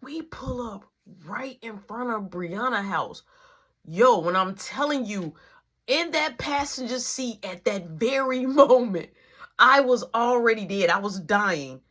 we pull up right in front of Brianna's house. Yo, when I'm telling you, in that passenger seat at that very moment, I was already dead. I was dying.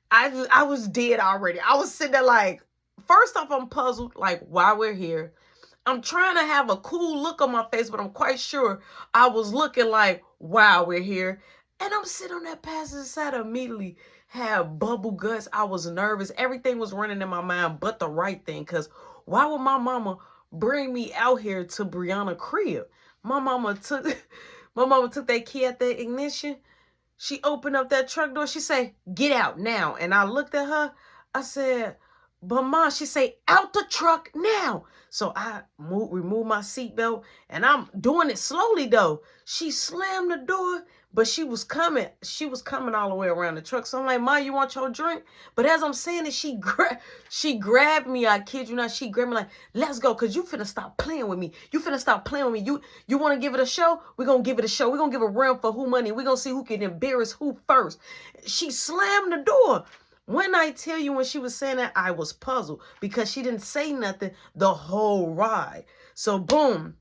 I was dead already. I was sitting there like, first off, I'm puzzled, like, why we're here. I'm trying to have a cool look on my face, but I'm quite sure I was looking like, wow, we're here. And I'm sitting on that passenger side, immediately had bubble guts. I was nervous. Everything was running in my mind but the right thing. Because why would my mama bring me out here to Brianna crib? My mama took that key at the ignition. She opened up that truck door. She say, get out now. And I looked at her. I said, but Mom, she say, out the truck now. So I remove my seatbelt, and I'm doing it slowly though. She slammed the door, but she was coming all the way around the truck. So I'm like, Ma, you want your drink? But as I'm saying it, she grabbed me. I kid you not. She grabbed me like, let's go, because you finna stop playing with me. You finna stop playing with me. You want to give it a show? We're going to give it a show. We're going to give a run for who money. We're going to see who can embarrass who first. She slammed the door. When I tell you, when she was saying that, I was puzzled because she didn't say nothing the whole ride. So boom,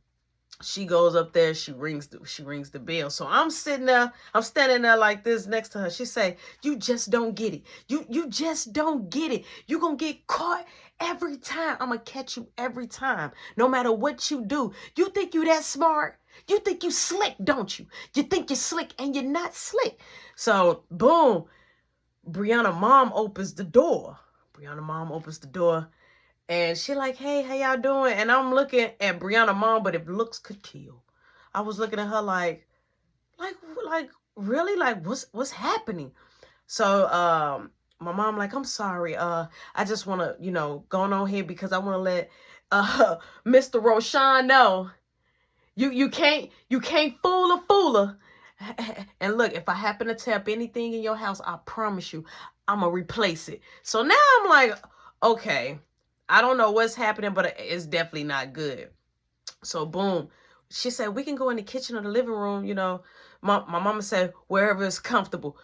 she goes up there, she rings the bell. So I'm standing there like this next to her. She say, you just don't get it. You just don't get it. You gonna get caught every time. I'm gonna catch you every time, no matter what you do. You think you that smart? You think you slick, don't you? You think you're slick and you're not slick. So boom. Brianna mom opens the door. And she like, hey, how y'all doing? And I'm looking at Brianna mom, but if looks could kill, I was looking at her like really, like what's happening? So my mom like, I'm sorry. I just want to, go on here because I want to let Mr. Roshan know you can't fool a fooler. And look, if I happen to tap anything in your house, I promise you, I'm going to replace it. So now I'm like, okay, I don't know what's happening, but it's definitely not good. So boom, she said, we can go in the kitchen or the living room, My mama said, wherever it's comfortable.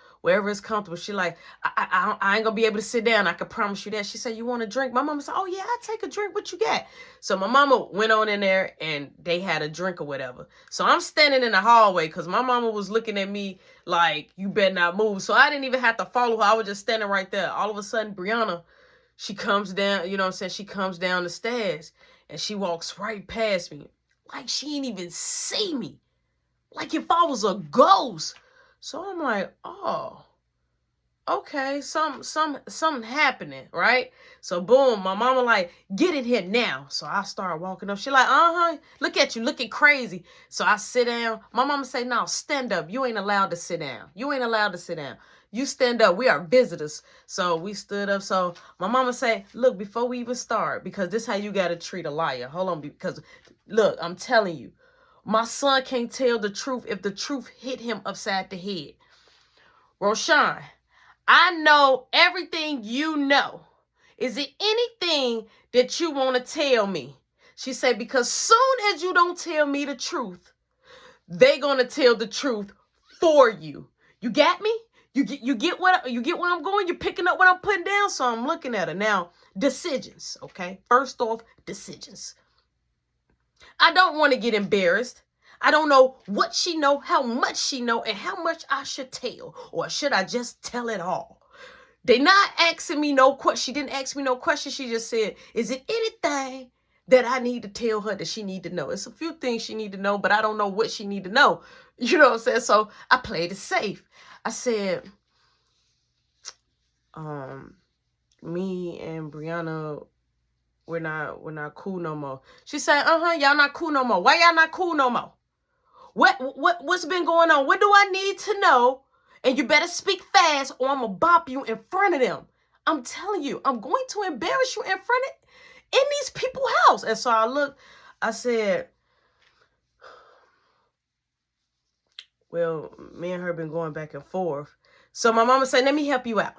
She like, I ain't gonna be able to sit down. I can promise you that. She said, you want a drink? My mama said, oh yeah, I'll take a drink. What you got? So my mama went on in there and they had a drink or whatever. So I'm standing in the hallway because my mama was looking at me like, you better not move. So I didn't even have to follow her. I was just standing right there. All of a sudden, Brianna, she comes down, she comes down the stairs and she walks right past me. Like she didn't even see me. Like if I was a ghost. So I'm like, oh, okay, something happening, right? So boom, my mama like, get in here now. So I start walking up. She like, look at you, looking crazy. So I sit down. My mama say, no, stand up. You ain't allowed to sit down. You stand up. We are visitors. So we stood up. So my mama say, look, before we even start, because this is how you got to treat a liar. Hold on, because look, I'm telling you, my son can't tell the truth if the truth hit him upside the head. Roshan, I know everything you know. Is it anything that you want to tell me? She said, because soon as you don't tell me the truth, they gonna tell the truth for you. You got me? You get where I'm going? You're picking up what I'm putting down? So I'm looking at her. Now, decisions, okay? First off, decisions. I don't want to get embarrassed. I don't know what she know, how much she know, and how much I should tell. Or should I just tell it all? They not asking me no question. She didn't ask me no question. She just said, is it anything that I need to tell her that she need to know? It's a few things she need to know, but I don't know what she need to know. You know what I'm saying? So I played it safe. I said, me and Brianna, we're not cool no more. She said, y'all not cool no more. Why y'all not cool no more? What's been going on? What do I need to know? And you better speak fast or I'm going to bop you in front of them. I'm telling you, I'm going to embarrass you in these people's house. And so I looked, I said, well, me and her been going back and forth. So my mama said, let me help you out.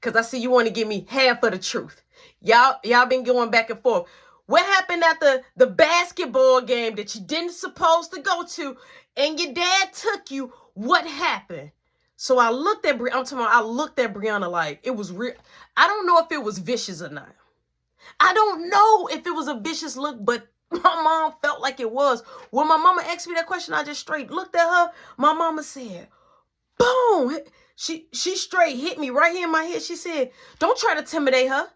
Because I see you want to give me half of the truth. Y'all been going back and forth. What happened at the basketball game that you didn't supposed to go to and your dad took you? What happened? So I looked at Brianna like it was real. I don't know if it was vicious or not. I don't know if it was a vicious look, but my mom felt like it was. When my mama asked me that question, I just straight looked at her. My mama said, boom. She straight hit me right here in my head. She said, don't try to intimidate her.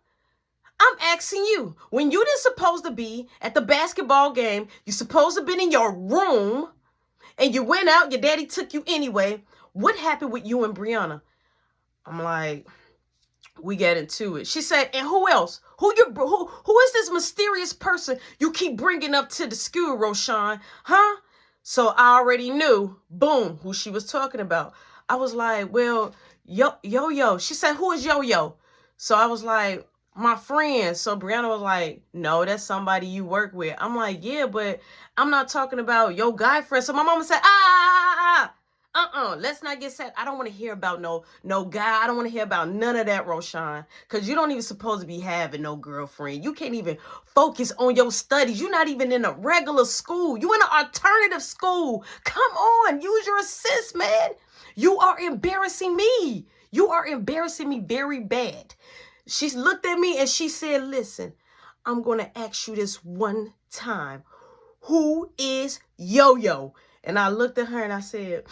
I'm asking you, when you didn't supposed to be at the basketball game, you supposed to been in your room, and you went out, your daddy took you anyway. What happened with you and Brianna? I'm like, we get into it. She said, and who else? Who is this mysterious person you keep bringing up to the school, Roshan? Huh? So I already knew, boom, who she was talking about. I was like, well, Yo-Yo. She said, who is Yo-Yo? So I was like, my friend. So Brianna was like, no, that's somebody you work with. I'm like, yeah, but I'm not talking about your guy friend. So my mama said, let's not get sad. I don't want to hear about no guy. I don't want to hear about none of that, Roshan. Because you don't even supposed to be having no girlfriend. You can't even focus on your studies. You're not even in a regular school. You in an alternative school. Come on, use your assist, man. You are embarrassing me. You are embarrassing me very bad. She looked at me and she said, listen, I'm going to ask you this one time. Who is Yo-Yo? And I looked at her and I said,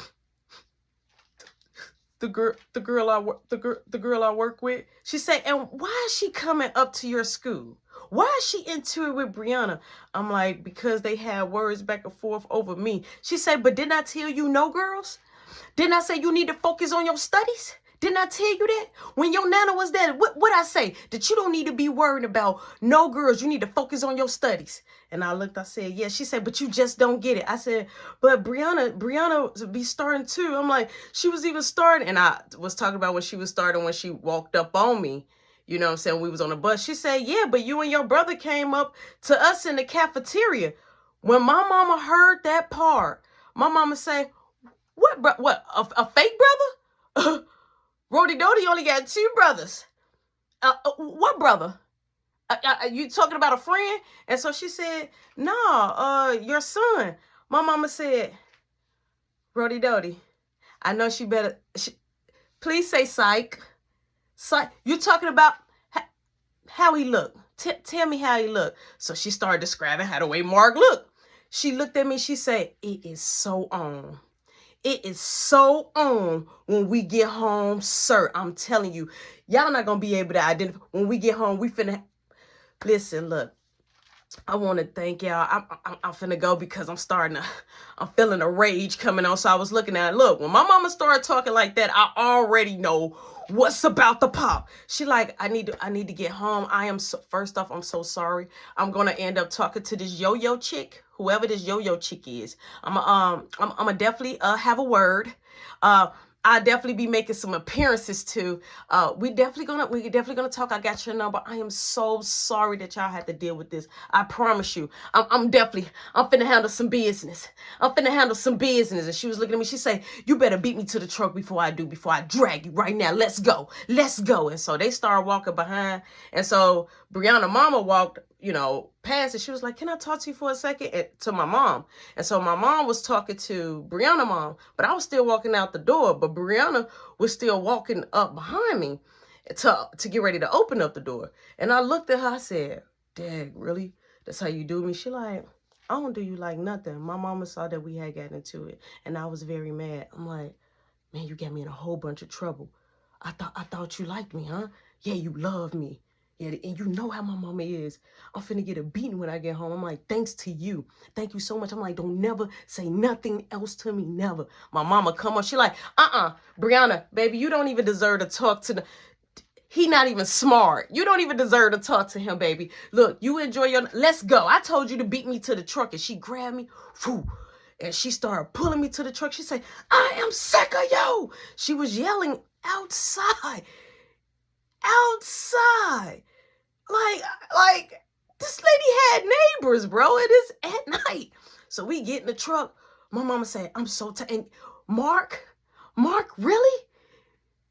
the girl I work with. She said, and why is she coming up to your school? Why is she into it with Brianna? I'm like, because they had words back and forth over me. She said, but didn't I tell you no girls? Didn't I say you need to focus on your studies? Didn't I tell you that? When your nana was there, what I say? That you don't need to be worried about no girls. You need to focus on your studies. And I looked, I said, yeah. She said, but you just don't get it. I said, but Brianna be starting too. I'm like, she was even starting. And I was talking about when she was starting, when she walked up on me. You know what I'm saying? We was on the bus. She said, yeah, but you and your brother came up to us in the cafeteria. When my mama heard that part, my mama say, what, a fake brother? Rody Doty only got 2 brothers. What brother? You talking about a friend? And so she said, no, your son. My mama said, Rody Doty, I know she better, please say psych. Psych. You talking about how he look? Tell me how he look. So she started describing how the way Mark looked. She looked at me, she said, it is so on. It is so on when we get home, sir. I'm telling you, y'all not going to be able to identify. When we get home, we finna... Listen, look, I want to thank y'all. I'm finna go because I'm feeling a rage coming on. So I was looking at it. Look, when my mama started talking like that, I already know what's about to pop. She like, I need to get home. First off, I'm so sorry. I'm going to end up talking to this Yo-Yo chick, whoever this Yo-Yo chick is. I'm gonna definitely have a word. I'll definitely be making some appearances too. We definitely gonna talk. I got your number. I am so sorry that y'all had to deal with this. I promise you. I'm finna handle some business. And she was looking at me. She said, you better beat me to the truck before I drag you right now. Let's go. And so they started walking behind. And so Brianna mama walked, past it. She was like, can I talk to you for a second? And to my mom. And so my mom was talking to Brianna mom, but I was still walking out the door, but Brianna was still walking up behind me to get ready to open up the door. And I looked at her, I said, Dad, really? That's how you do me? She like, I don't do you like nothing. My mama saw that we had gotten into it and I was very mad. I'm like, man, you got me in a whole bunch of trouble. I thought you liked me, huh? Yeah, you love me. Yeah, and you know how my mama is. I'm finna get a beating when I get home. I'm like, thanks to you. Thank you so much. I'm like, don't never say nothing else to me. Never. My mama come on. She like, Brianna, baby, you don't even deserve to talk to he not even smart. You don't even deserve to talk to him, baby. Look, you enjoy let's go. I told you to beat me to the truck. And she grabbed me. Whew, and she started pulling me to the truck. She said, I am sick of you. She was yelling outside. Like this lady had neighbors, bro. It is at night. So we get in the truck. My mama said, I'm so tired. Mark, really?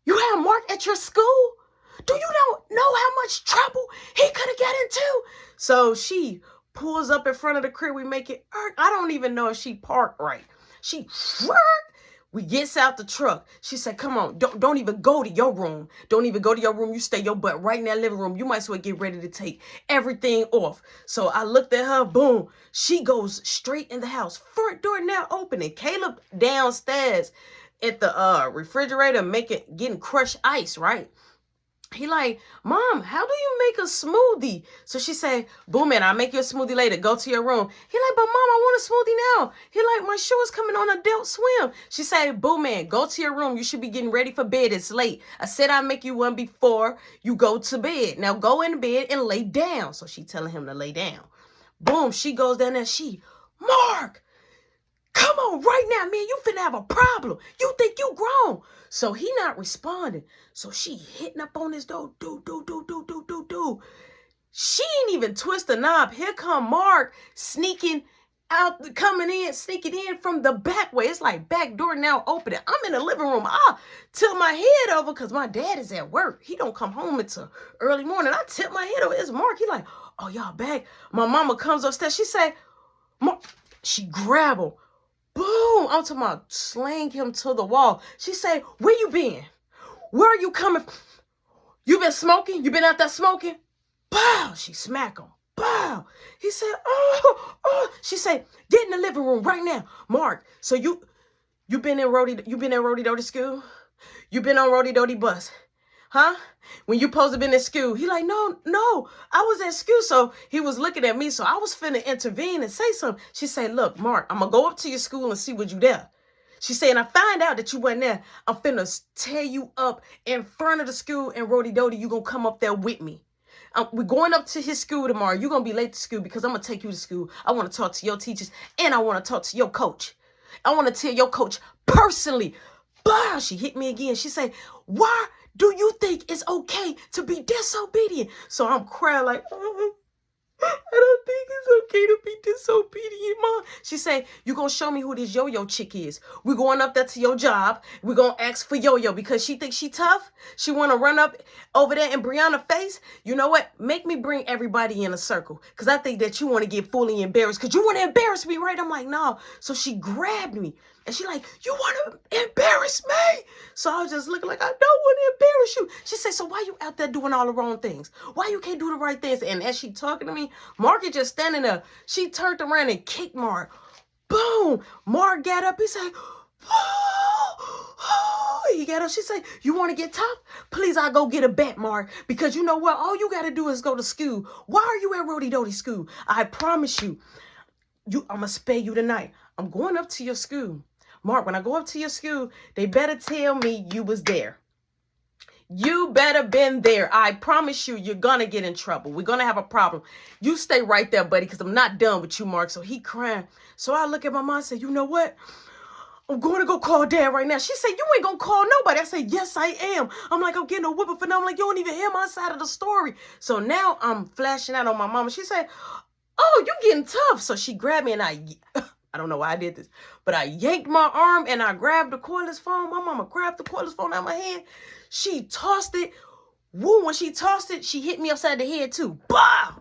You have Mark at your school? Do you know how much trouble he could have got into? So she pulls up in front of the crib. We make it. I don't even know if she parked right. She We gets out the truck. She said, come on, don't even go to your room. Don't even go to your room. You stay your butt right in that living room. You might as well get ready to take everything off. So I looked at her, boom. She goes straight in the house. Front door now opening. Caleb downstairs at the refrigerator getting crushed ice, right? He like, Mom, how do you make a smoothie? So she say, boom, man, I'll make you a smoothie later. Go to your room. He like, but Mom, I want a smoothie now. He like, my show is coming on Adult Swim. She say, boom, man, go to your room. You should be getting ready for bed. It's late. I said I'll make you one before you go to bed. Now go in bed and lay down. So she telling him to lay down. Boom, she goes down there. Mark, come on right now, man. You finna have a problem. You think you grown. So he not responding. So she hitting up on his door. Do. She ain't even twist the knob. Here come Mark sneaking in from the back way. It's like back door now opening. I'm in the living room. I tilt my head over because my dad is at work. He don't come home until early morning. I tip my head over. It's Mark. He like, oh, y'all back. My mama comes upstairs. She say, Mark. She grab him. Boom! I'm talking about slang him to the wall. She say, where you been? Where are you coming? You been smoking? You been out there smoking? Bow! She smack him. Bow! He said, oh. She say, get in the living room right now. Mark, so you been in Rody Doty school? You been on Rody Doty bus? Huh? When you supposed to been at school? He like, no, I was at school. So he was looking at me. So I was finna intervene and say something. She said, look, Mark, I'm going to go up to your school and see what you there. She said, and I find out that you wasn't there. I'm finna tear you up in front of the school and Rody Doty. You going to come up there with me. We're going up to his school tomorrow. You're going to be late to school because I'm going to take you to school. I want to talk to your teachers and I want to talk to your coach. I want to tell your coach personally. Bah! She hit me again. She said, why do you think it's okay to be disobedient? So I'm crying like, I don't think it's okay to be disobedient, Mom. She say, you going to show me who this yo-yo chick is. We're going up there to your job. We're going to ask for yo-yo because she thinks she tough. She want to run up over there in Brianna's face. You know what? Make me bring everybody in a circle because I think that you want to get fully embarrassed because you want to embarrass me, right? I'm like, no. So she grabbed me. And she like, you want to embarrass me? So I was just looking like, I don't want to embarrass you. She said, so why you out there doing all the wrong things? Why you can't do the right things? And as she talking to me, Mark is just standing there. She turned around and kicked Mark. Boom. Mark got up. He said, he got up. She said, you want to get tough? Please, I'll go get a bat, Mark. Because you know what? All you got to do is go to school. Why are you at Rody Doty school? I promise you, I'm going to spare you tonight. I'm going up to your school. Mark, when I go up to your school, they better tell me you was there. You better been there. I promise you, you're going to get in trouble. We're going to have a problem. You stay right there, buddy, because I'm not done with you, Mark. So he crying. So I look at my mom and say, you know what? I'm going to go call Dad right now. She said, you ain't going to call nobody. I said, yes, I am. I'm like, I'm getting a whipping for now. I'm like, you don't even hear my side of the story. So now I'm flashing out on my mama. She said, oh, you getting tough. So she grabbed me and I don't know why I did this, but I yanked my arm and I grabbed the cordless phone. My mama grabbed the cordless phone out of my hand. She tossed it. Woo, when she tossed it, she hit me upside the head too. Bah!